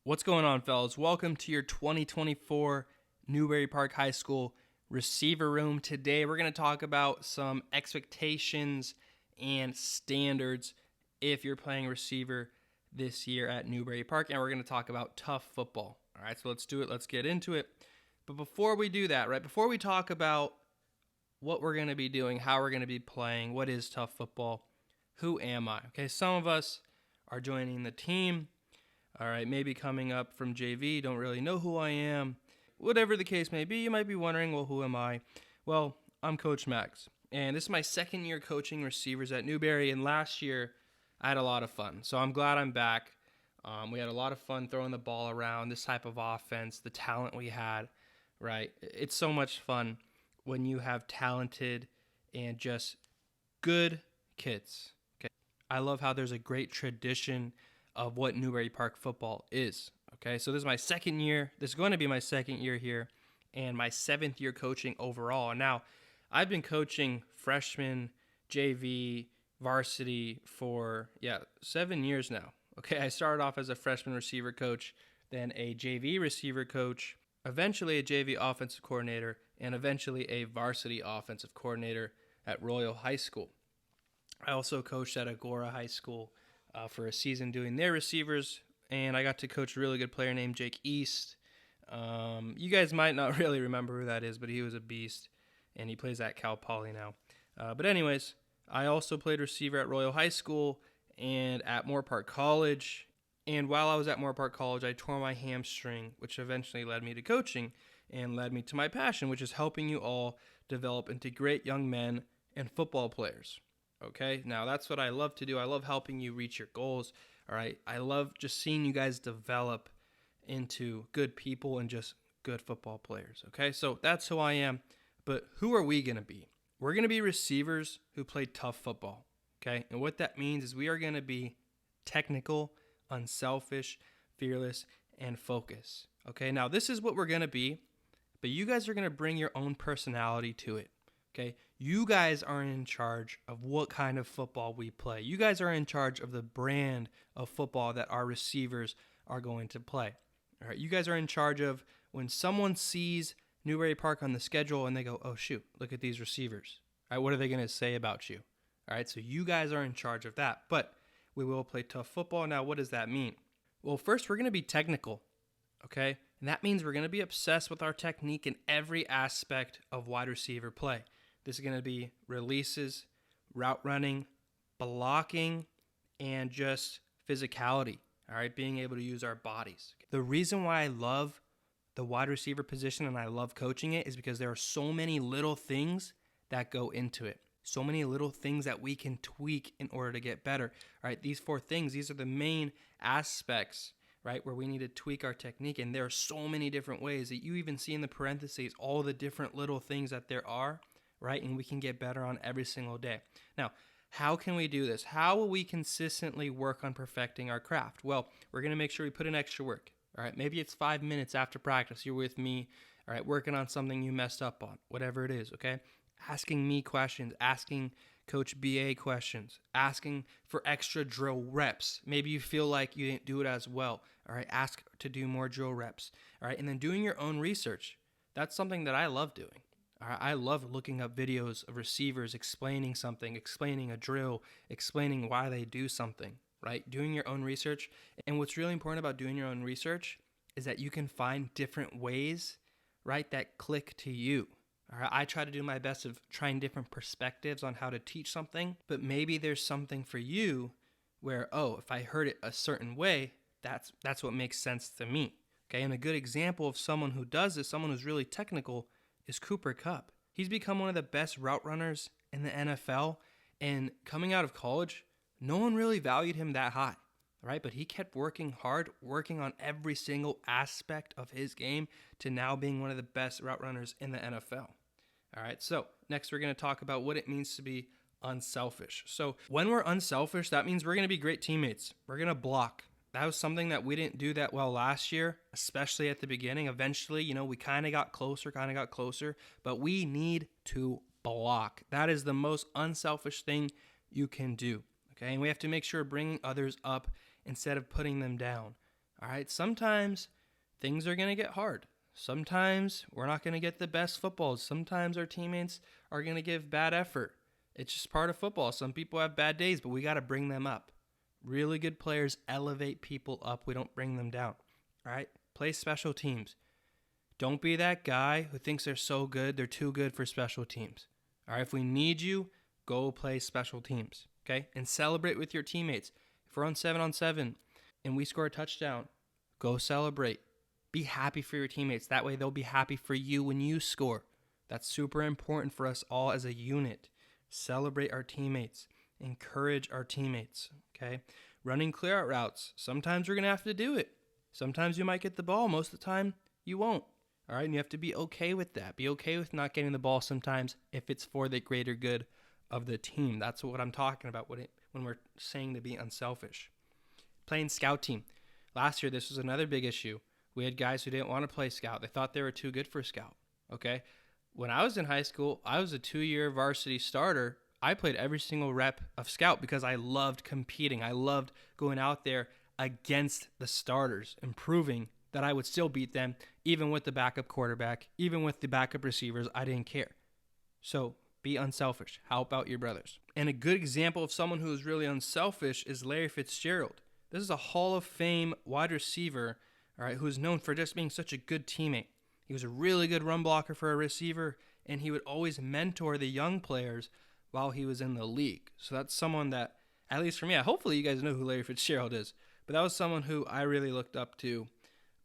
What's going on, fellas? Welcome to your 2024 Newberry Park High School receiver room. Today, we're going to talk about some expectations and standards if you're playing receiver this year at Newberry Park, and we're going to talk about TUFF football. All right, so let's do it. Let's get into it. But before we do that, before we talk about what we're going to be doing, how we're going to be playing, what is TUFF football, who am I? Okay, some of us are joining the team. All right, maybe coming up from JV, don't really know who I am. Whatever the case may be, you might be wondering, well, who am I? Well, I'm Coach Max, and this is my second year coaching receivers at Newberry, and last year I had a lot of fun. So I'm glad I'm back. We had a lot of fun throwing the ball around, this type of offense, the talent we had, right? It's so much fun when you have talented and just good kids. Okay, I love how there's a great tradition of what Newberry Park football is. Okay, so this is my second year. This is going to be my second year here and my 7th year coaching overall. And now I've been coaching freshman, JV, varsity for 7 years now. Okay, I started off as a freshman receiver coach, then a JV receiver coach, eventually a JV offensive coordinator, and eventually a varsity offensive coordinator at Royal High School. I also coached at Agora High School for a season doing their receivers, and I got to coach a really good player named Jake East. You guys might not really remember who that is, but he was a beast, and he plays at Cal Poly now. But anyways, I also played receiver at Royal High School and at Moore Park College. And while I was at Moore Park College, I tore my hamstring, which eventually led me to coaching and led me to my passion, which is helping you all develop into great young men and football players. Okay, now that's what I love to do. I love helping you reach your goals. All right, I love just seeing you guys develop into good people and just good football players. Okay, so that's who I am. But who are we going to be? We're going to be receivers who play TUFF football. Okay, and what that means is we are going to be technical, unselfish, fearless, and focused. Okay, now this is what we're going to be, but you guys are going to bring your own personality to it. Okay, you guys are in charge of what kind of football we play. You guys are in charge of the brand of football that our receivers are going to play. All right, you guys are in charge of when someone sees Newberry Park on the schedule and they go, oh, shoot, look at these receivers. All right, what are they going to say about you? All right, so you guys are in charge of that, but we will play TUFF football. Now, what does that mean? Well, first, we're going to be technical, okay? And that means we're going to be obsessed with our technique in every aspect of wide receiver play. This is going to be releases, route running, blocking, and just physicality, all right, being able to use our bodies. The reason why I love the wide receiver position and I love coaching it is because there are so many little things that go into it, so many little things that we can tweak in order to get better, all right? These 4 things, these are the main aspects, right, where we need to tweak our technique, and there are so many different ways that you even see in the parentheses all the different little things that there are, right? And we can get better on every single day. Now, how can we do this? How will we consistently work on perfecting our craft? Well, we're going to make sure we put in extra work. All right, maybe it's 5 minutes after practice. You're with me, all right, working on something you messed up on, whatever it is, okay? Asking me questions, asking Coach BA questions, asking for extra drill reps. Maybe you feel like you didn't do it as well. All right, ask to do more drill reps. All right, and then doing your own research. That's something that I love doing. I love looking up videos of receivers explaining something, explaining a drill, explaining why they do something, right? Doing your own research. And what's really important about doing your own research is that you can find different ways, right, that click to you. All right, I try to do my best of trying different perspectives on how to teach something, but maybe there's something for you where, oh, if I heard it a certain way, that's what makes sense to me. Okay, and a good example of someone who does this, someone who's really technical, is Cooper Kupp. He's become one of the best route runners in the NFL, and coming out of college, no one really valued him that high, right? But he kept working hard, working on every single aspect of his game to now being one of the best route runners in the NFL. All right, so next we're going to talk about what it means to be unselfish. So when we're unselfish, that means we're going to be great teammates. We're going to block. That was something that we didn't do that well last year, especially at the beginning. Eventually, we kind of got closer, but we need to block. That is the most unselfish thing you can do, okay? And we have to make sure bringing others up instead of putting them down. All right, sometimes things are going to get hard. Sometimes we're not going to get the best footballs. Sometimes our teammates are going to give bad effort. It's just part of football. Some people have bad days, but we got to bring them up. Really good players elevate people up. We don't bring them down. All right? Play special teams. Don't be that guy who thinks they're so good, they're too good for special teams. All right? If we need you, go play special teams. Okay? And celebrate with your teammates. If we're on 7-on-7 and we score a touchdown, go celebrate. Be happy for your teammates. That way they'll be happy for you when you score. That's super important for us all as a unit. Celebrate our teammates. Encourage our teammates. Okay? Running clear out routes. Sometimes we're going to have to do it. Sometimes you might get the ball. Most of the time, you won't. All right? And you have to be okay with that. Be okay with not getting the ball sometimes if it's for the greater good of the team. That's what I'm talking about when we're saying to be unselfish. Playing scout team. Last year, this was another big issue. We had guys who didn't want to play scout. They thought they were too good for scout. Okay? When I was in high school, I was a 2-year varsity starter. I played every single rep of scout because I loved competing. I loved going out there against the starters and proving that I would still beat them, even with the backup quarterback, even with the backup receivers. I didn't care. So be unselfish. Help out your brothers. And a good example of someone who is really unselfish is Larry Fitzgerald. This is a Hall of Fame wide receiver, all right, who is known for just being such a good teammate. He was a really good run blocker for a receiver, and he would always mentor the young players while he was in the league. So that's someone that, at least for me, hopefully you guys know who Larry Fitzgerald is, but that was someone who I really looked up to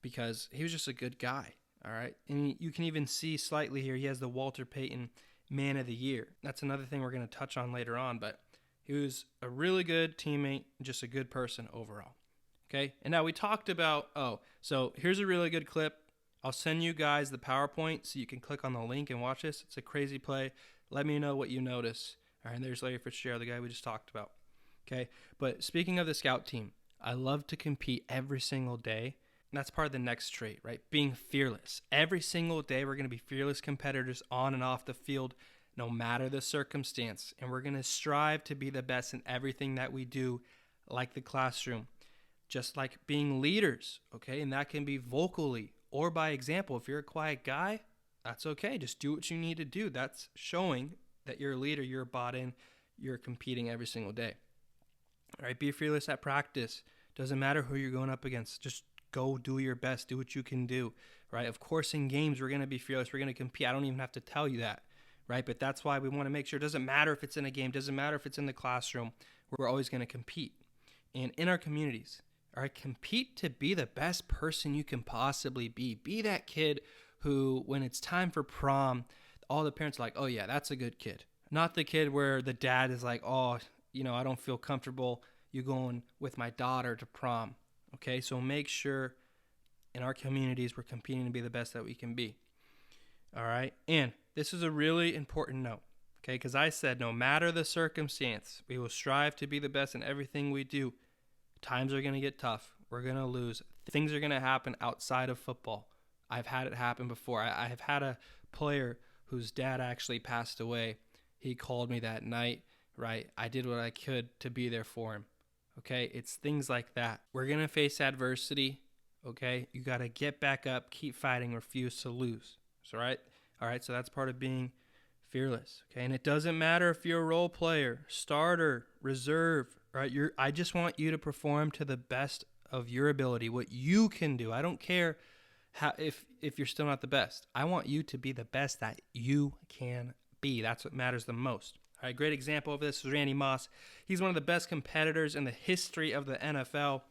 because he was just a good guy, all right? And you can even see slightly here, he has the Walter Payton Man of the Year. That's another thing we're going to touch on later on, but he was a really good teammate, just a good person overall. Okay, and now we talked about, so here's a really good clip. I'll send you guys the PowerPoint so you can click on the link and watch this. It's a crazy play. Let me know what you notice. All right, and there's Larry Fitzgerald, the guy we just talked about. Okay, but speaking of the scout team, I love to compete every single day. And that's part of the next trait, right? Being fearless. Every single day, we're going to be fearless competitors on and off the field, no matter the circumstance. And we're going to strive to be the best in everything that we do, like the classroom. Just like being leaders, okay? And that can be vocally or by example. If you're a quiet guy, that's okay. Just do what you need to do. That's showing that you're a leader, you're bought in, you're competing every single day. All right, be fearless at practice. Doesn't matter who you're going up against. Just go do your best. Do what you can do, right? Of course, in games, we're going to be fearless. We're going to compete. I don't even have to tell you that, right? But that's why we want to make sure it doesn't matter if it's in a game, doesn't matter if it's in the classroom. We're always going to compete. And in our communities, all right, compete to be the best person you can possibly be. Be that kid who, when it's time for prom, all the parents are like, oh, yeah, that's a good kid. Not the kid where the dad is like, oh, I don't feel comfortable you going with my daughter to prom. Okay, so make sure in our communities we're competing to be the best that we can be. All right, and this is a really important note, okay, because I said no matter the circumstance, we will strive to be the best in everything we do. Times are going to get tough. We're going to lose. Things are going to happen outside of football. I've had it happen before. I have had a player whose dad actually passed away. He called me that night, right? I did what I could to be there for him. Okay, it's things like that. We're going to face adversity, okay? You got to get back up, keep fighting, refuse to lose. All right, so that's part of being fearless, okay? And it doesn't matter if you're a role player, starter, reserve, right? I just want you to perform to the best of your ability, what you can do. I don't care if you're still not the best. I want you to be the best that you can be. That's what matters the most. All right, great example of this is Randy Moss. He's one of the best competitors in the history of the NFL.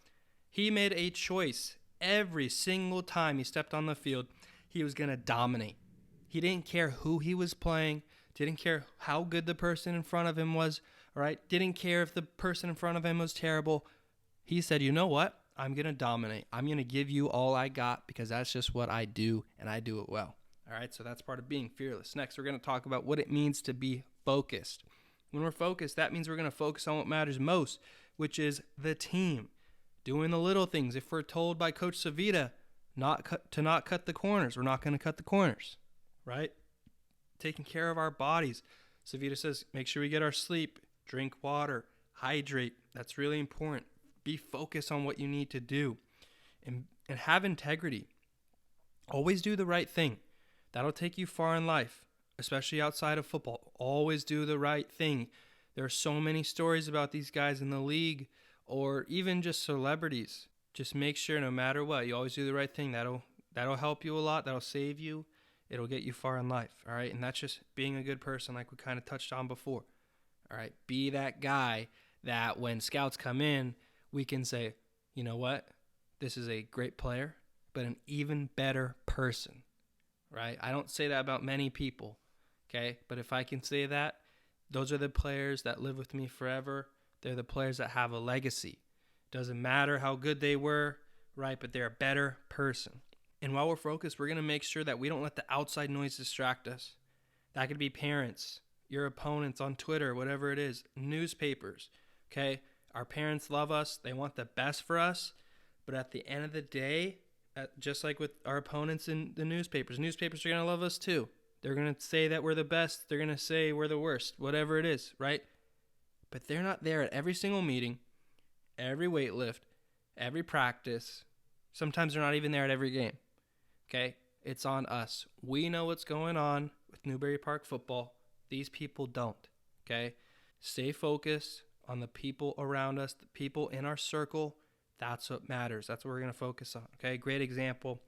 He made a choice every single time he stepped on the field. He was going to dominate. He didn't care who he was playing, didn't care how good the person in front of him was, all right? Didn't care if the person in front of him was terrible. He said, you know what? I'm going to dominate. I'm going to give you all I got because that's just what I do, and I do it well. All right, so that's part of being fearless. Next, we're going to talk about what it means to be focused. When we're focused, that means we're going to focus on what matters most, which is the team. Doing the little things. If we're told by Coach Savita not cut the corners, we're not going to cut the corners, right? Taking care of our bodies. Savita says, make sure we get our sleep, drink water, hydrate. That's really important. Be focused on what you need to do. and have integrity. Always do the right thing. That'll take you far in life, especially outside of football. Always do the right thing. There are so many stories about these guys in the league or even just celebrities. Just make sure no matter what, you always do the right thing. That'll help you a lot. That'll save you. It'll get you far in life, all right? And that's just being a good person like we kind of touched on before, all right? Be that guy that when scouts come in, we can say, you know what? This is a great player, but an even better person, right? I don't say that about many people, okay? But if I can say that, those are the players that live with me forever. They're the players that have a legacy. Doesn't matter how good they were, right? But they're a better person. And while we're focused, we're going to make sure that we don't let the outside noise distract us. That could be parents, your opponents on Twitter, whatever it is, newspapers, okay? Our parents love us. They want the best for us. But at the end of the day, just like with our opponents in the newspapers are going to love us too. They're going to say that we're the best. They're going to say we're the worst, whatever it is, right? But they're not there at every single meeting, every weight lift, every practice. Sometimes they're not even there at every game, okay? It's on us. We know what's going on with Newbury Park football. These people don't, okay? Stay focused on the people around us, the people in our circle. That's what matters. That's what we're going to focus on, okay? Great example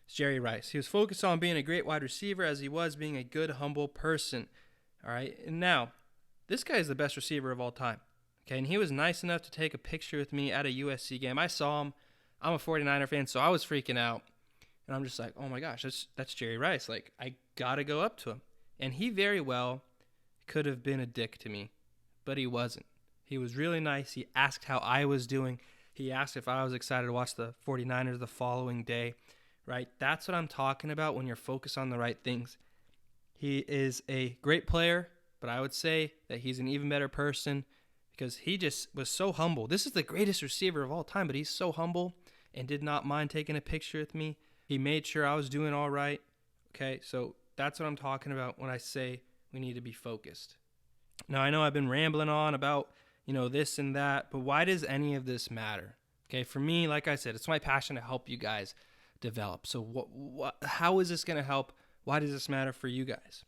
is Jerry Rice. He was focused on being a great wide receiver as he was being a good, humble person, all right? And now, this guy is the best receiver of all time, okay? And he was nice enough to take a picture with me at a USC game. I saw him. I'm a 49er fan, so I was freaking out. And I'm just like, oh my gosh, that's Jerry Rice. Like, I got to go up to him. And he very well could have been a dick to me, but he wasn't. He was really nice. He asked how I was doing. He asked if I was excited to watch the 49ers the following day, right? That's what I'm talking about when you're focused on the right things. He is a great player, but I would say that he's an even better person because he just was so humble. This is the greatest receiver of all time, but he's so humble and did not mind taking a picture with me. He made sure I was doing all right, okay? So that's what I'm talking about when I say we need to be focused. Now, I know I've been rambling on about, this and that, but why does any of this matter? Okay, for me, like I said, it's my passion to help you guys develop. So how is this going to help? Why does this matter for you guys?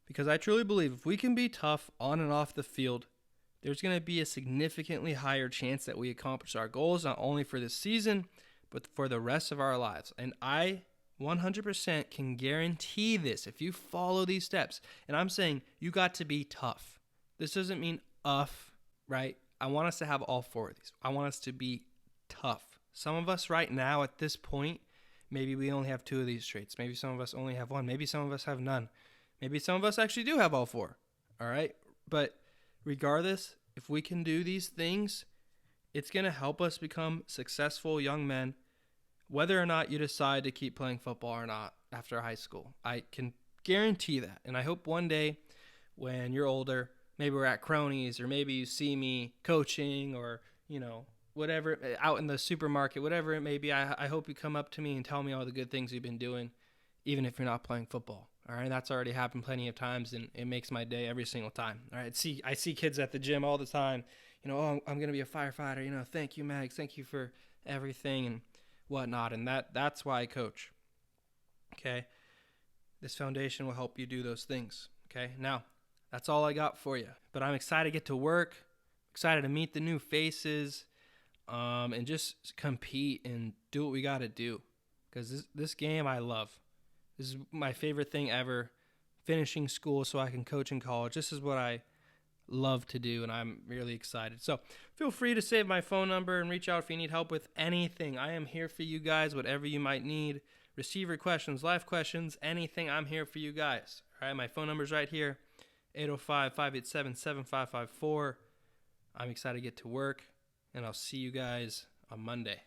Because I truly believe if we can be tough on and off the field, there's going to be a significantly higher chance that we accomplish our goals, not only for this season, but for the rest of our lives. And I 100% can guarantee this if you follow these steps. And I'm saying you got to be tough. This doesn't mean right? I want us to have all four of these. I want us to be tough. Some of us right now at this point, maybe we only have two of these traits. Maybe some of us only have one. Maybe some of us have none. Maybe some of us actually do have all four. All right? But regardless, if we can do these things, it's going to help us become successful young men, whether or not you decide to keep playing football or not after high school. I can guarantee that. And I hope one day when you're older, maybe we're at Cronies or maybe you see me coaching or, whatever, out in the supermarket, whatever it may be, I hope you come up to me and tell me all the good things you've been doing, even if you're not playing football. All right, that's already happened plenty of times, and it makes my day every single time. All right, I see kids at the gym all the time, I'm going to be a firefighter, thank you, Mags, thank you for everything and whatnot, and that's why I coach, okay? This foundation will help you do those things, okay? Now, that's all I got for you, but I'm excited to get to work, excited to meet the new faces, and just compete and do what we got to do, because this game I love. This is my favorite thing ever, finishing school so I can coach in college. This is what I love to do, and I'm really excited. So feel free to save my phone number and reach out if you need help with anything. I am here for you guys, whatever you might need. Receiver questions, life questions, anything, I'm here for you guys. All right, my phone number's right here, 805-587-7554. I'm excited to get to work, and I'll see you guys on Monday.